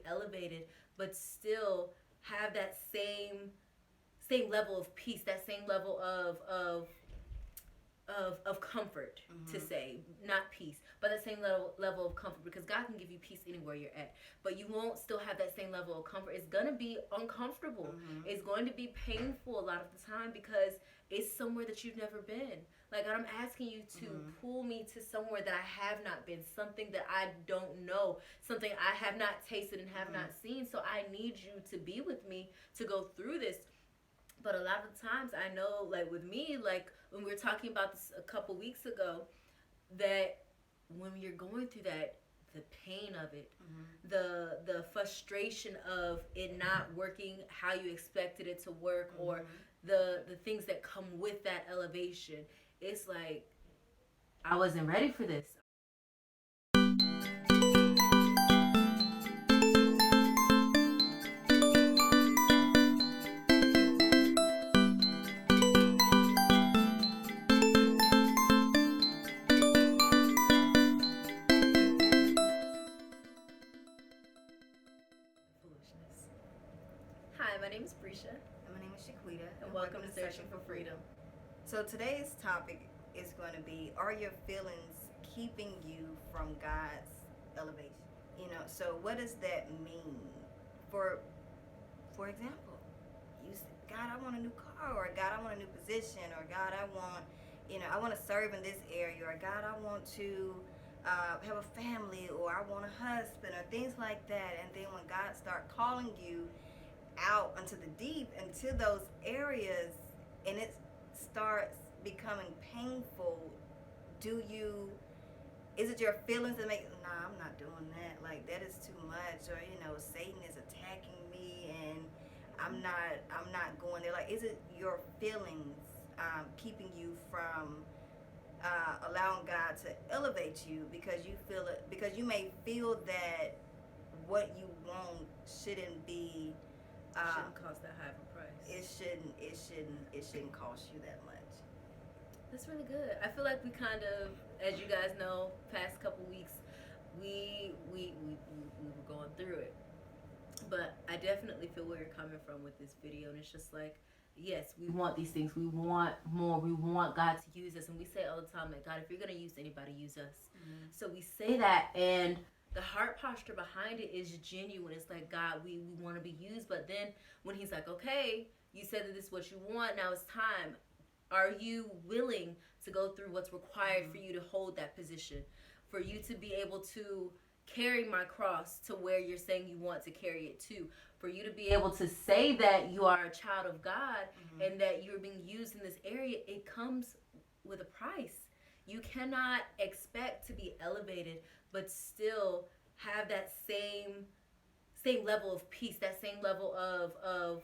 elevated, but still have that same level of peace, that same level of comfort, to say, not peace, but that same level of comfort, because God can give you peace anywhere you're at, but you won't still have that same level of comfort. It's going to be uncomfortable. It's going to be painful a lot of the time, because it's somewhere that you've never been. Like, I'm asking you to pull me to somewhere that I have not been, something that I don't know, something I have not tasted and have not seen. So I need you to be with me to go through this. But a lot of times, I know, like with me, like when we were talking about this a couple weeks ago, that when you're going through that, the pain of it, the frustration of it not working how you expected it to work, or the things that come with that elevation, it's like, I wasn't ready for this. Foolishness. Hi, my name is Brescia. And my name is Shaquita. And welcome to Searching for Freedom. So today's topic is going to be, are your feelings keeping you from God's elevation? So what does that mean? For example, you say, God, I want a new car, or God, I want a new position, or God, I want to serve in this area, or God, I want to have a family, or I want a husband, or things like that. And then when God starts calling you out into the deep, into those areas, and it starts becoming painful, is it your feelings that make, nah, I'm not doing that, like that is too much, or Satan is attacking me and I'm not going there? Like, is it your feelings keeping you from allowing God to elevate you, because you feel it, because you may feel that what you want shouldn't be Shouldn't cost that high of a price. it shouldn't cost you that much. That's really good. I feel like we kind of, as you guys know, past couple weeks, we were going through it. But I definitely feel where you're coming from with this video, and it's just like, yes, we want these things. We want more. We want God to use us, and we say all the time that, God, if you're gonna use anybody, use us. So we say that, and the heart posture behind it is genuine. It's like, God, we want to be used. But then when He's like, okay, you said that this is what you want. Now it's time. Are you willing to go through what's required for you to hold that position? For you to be able to carry my cross to where you're saying you want to carry it to? For you to be able to say that you are a child of God and that you're being used in this area, it comes with a price. You cannot expect to be elevated but still have that same level of peace, that same level of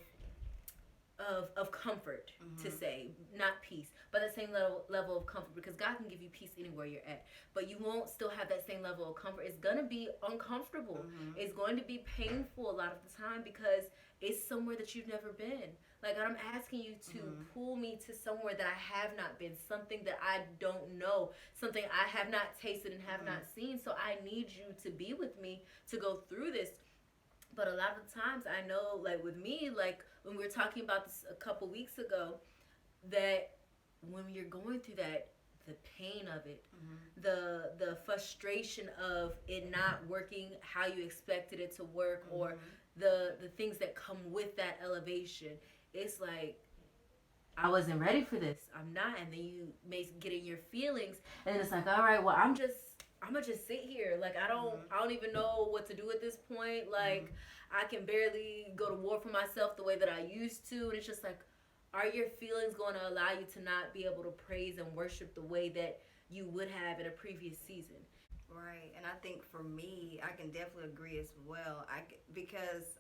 comfort, to say, not peace, but that same level of comfort, because God can give you peace anywhere you're at, but you won't still have that same level of comfort. It's going to be uncomfortable. It's going to be painful a lot of the time, because it's somewhere that you've never been. Like, I'm asking you to pull me to somewhere that I have not been, something that I don't know, something I have not tasted and have not seen. So I need you to be with me to go through this. But a lot of times, I know, like with me, like when we were talking about this a couple weeks ago, that when you're going through that, the pain of it, the frustration of it not working how you expected it to work, or the things that come with that elevation, it's like, I wasn't ready for this. I'm not. And then you may get in your feelings, and it's like, all right, well, I'm gonna just sit here. Like, I don't even know what to do at this point. Like, I can barely go to war for myself the way that I used to. And it's just like, are your feelings going to allow you to not be able to praise and worship the way that you would have in a previous season? Right. And I think for me, I can definitely agree as well. Because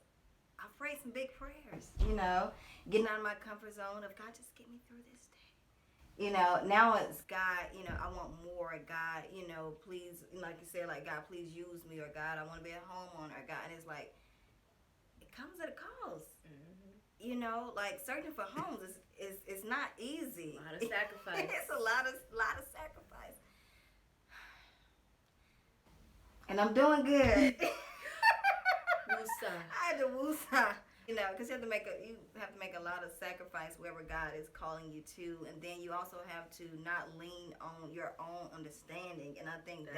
I prayed some big prayers, getting out of my comfort zone of, God, just get me through this day. Now it's, God, I want more. God, please, like you said, like, God, please use me, or God, I want to be a homeowner, or God. And it's like, it comes at a cost. Like, searching for homes is not easy. A lot of sacrifice. It's a lot of sacrifice. And I'm doing good. We'll I had to woosah. You know, because you have to make a lot of sacrifice wherever God is calling you to, and then you also have to not lean on your own understanding. And I think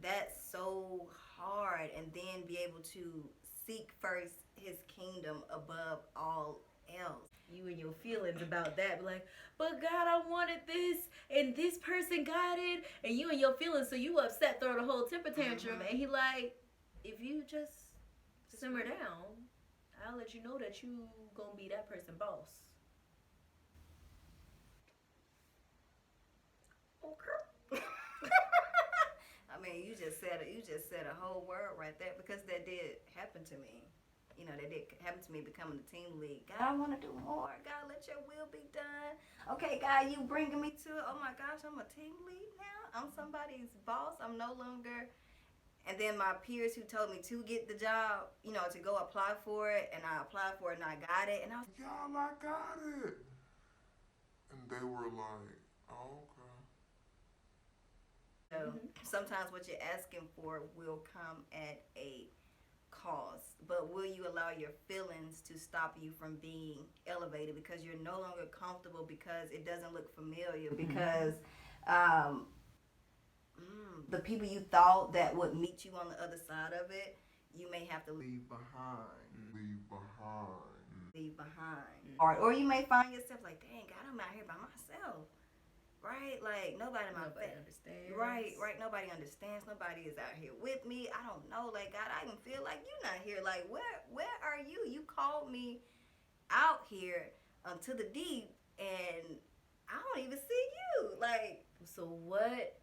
that's so hard. And then be able to seek first His kingdom above all else. You and your feelings about that, like, but God, I wanted this, and this person got it, and you and your feelings, so you upset, throw the whole temper tantrum, and He like, if you just simmer down, I'll let you know that you gonna be that person boss. Okay. I mean, you just said a whole word right there, because that did happen to me. You know, that did happen to me becoming the team lead. God, I want to do more. God, let your will be done. Okay, God, you bringing me to, oh my gosh, I'm a team lead now. I'm somebody's boss. I'm no longer. And then my peers who told me to get the job, you know, to go apply for it, and I applied for it and I got it, and I was, y'all, I got it. And they were like, oh, okay. so sometimes what you're asking for will come at a cost, but will you allow your feelings to stop you from being elevated because you're no longer comfortable, because it doesn't look familiar, because the people you thought that would meet you on the other side of it, you may have to leave behind. Or you may find yourself like, dang, God, I'm out here by myself, right? Like nobody understands. Right. Nobody understands. Nobody is out here with me. I don't know. Like, God, I even feel like you're not here. Like, where are you? You called me out here to the deep, and I don't even see you. Like, so what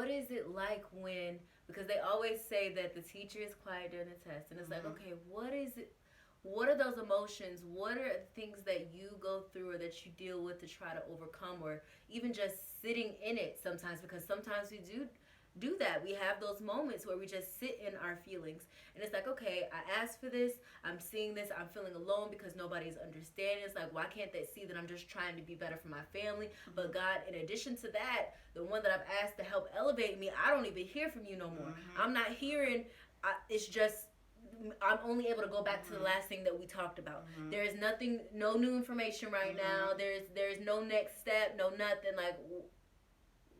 is it like when, because they always say that the teacher is quiet during the test, and it's like, okay, what is it? What are those emotions? What are things that you go through or that you deal with to try to overcome, or even just sitting in it sometimes? Because sometimes we do that. We have those moments where we just sit in our feelings, and it's like, okay, I asked for this, I'm seeing this, I'm feeling alone because nobody's understanding. It's like, why can't they see that I'm just trying to be better for my family? But God, in addition to that, the one that I've asked to help elevate me, I don't even hear from you no more. I'm not hearing. It's just, I'm only able to go back to the last thing that we talked about. There is nothing, no new information right now. There's no next step, no nothing. Like,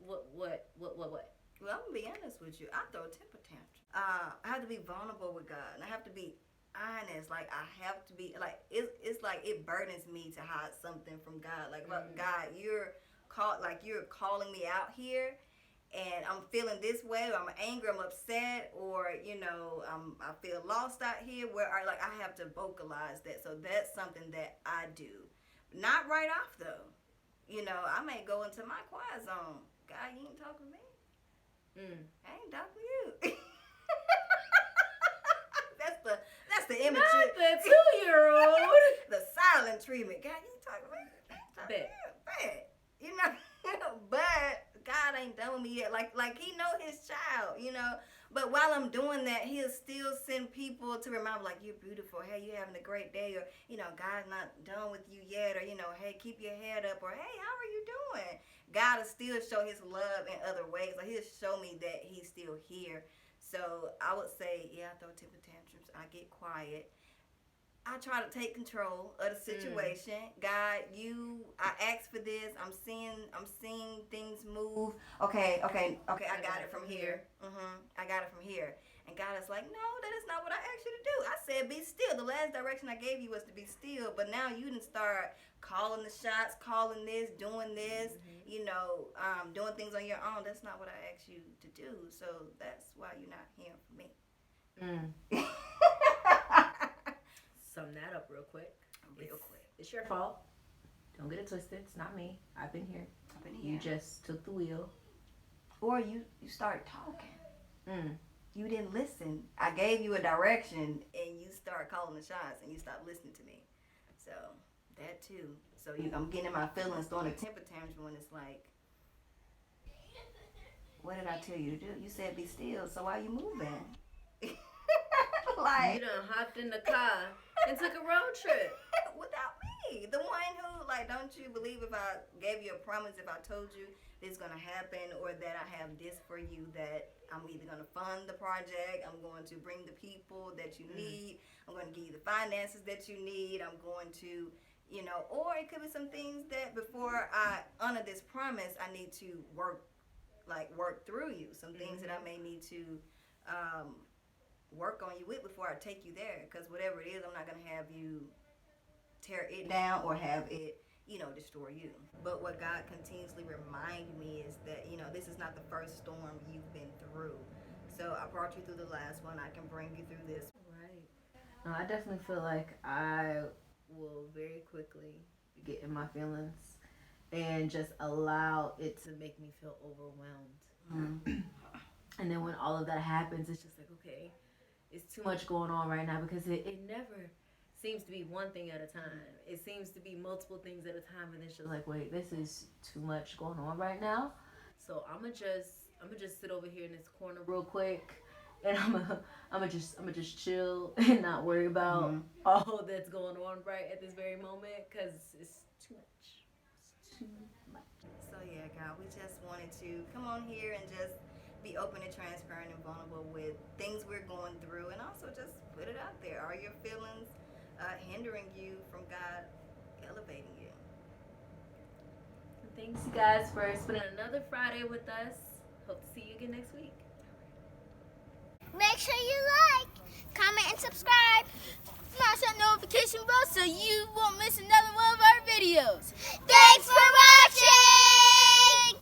what? well, I'm gonna be honest with you. I throw a temper tantrum. I have to be vulnerable with God, and I have to be honest. Like, I have to be like, it's like it burdens me to hide something from God. Like, God, you're calling me out here, and I'm feeling this way, or I'm angry, I'm upset, or you know, I feel lost out here. Where I have to vocalize that. So that's something that I do. Not right off though. You know, I may go into my quiet zone. God, you ain't talking to me. I ain't talking to you. that's the image. Not the 2-year-old. The silent treatment. God, you ain't talking to me. Bet. You know, but God ain't done with me yet. Like He know His child, you know. But while I'm doing that, He'll still send people to remind me, like, you're beautiful. Hey, you're having a great day. Or, you know, God's not done with you yet. Or, you know, hey, keep your head up. Or, hey, how are you doing? God will still show His love in other ways. Like, He'll show me that He's still here. So I would say, yeah, I throw temper tantrums. I get quiet. I try to take control of the situation. God, I asked for this. I'm seeing things move. Okay. I got it from here. I got it from here. And God is like, no, that is not what I asked you to do. I said, be still. The last direction I gave you was to be still. But now you didn't start calling the shots, calling this, doing this, you know, doing things on your own. That's not what I asked you to do. So that's why you're not hearing from me. Sum that up real quick. It's your fault. Don't get it twisted. It's not me. I've been here. You just took the wheel. Or you start talking. You didn't listen. I gave you a direction, and you start calling the shots, and you stopped listening to me. So that too. So I'm getting in my feelings, throwing a temper tantrum when it's like, what did I tell you to do? You said be still. So why are you moving? Like, you done hopped in the car and took a road trip without me. The one who like, don't you believe if I gave you a promise, if I told you this is going to happen, or that I have this for you, that I'm either going to fund the project, I'm going to bring the people that you need, I'm going to give you the finances that you need, I'm going to, you know, or it could be some things that before I honor this promise, I need to work through you. Some things that I may need to work on you with before I take you there. Because whatever it is, I'm not going to have you tear it down or have it, you know, destroy you. But what God continuously reminds me is that, you know, this is not the first storm you've been through. So I brought you through the last one. I can bring you through this. Right. No, I definitely feel like I will very quickly get in my feelings and just allow it to make me feel overwhelmed. And then when all of that happens, it's just like, okay, it's too much going on right now, because it never seems to be one thing at a time. It seems to be multiple things at a time, and it's just like, wait, this is too much going on right now. So I'm gonna just sit over here in this corner real quick, and I'm gonna just chill and not worry about all that's going on right at this very moment, because it's too much. It's too much. So yeah, God, we just wanted to come on here and just be open and transparent and vulnerable with things we're going through, and also just put it out there. Are your feelings hindering you from God elevating you? Thanks, you guys, for spending another Friday with us. Hope to see you again next week. Make sure you like, comment, and subscribe. Smash that notification bell so you won't miss another one of our videos. Thanks for watching!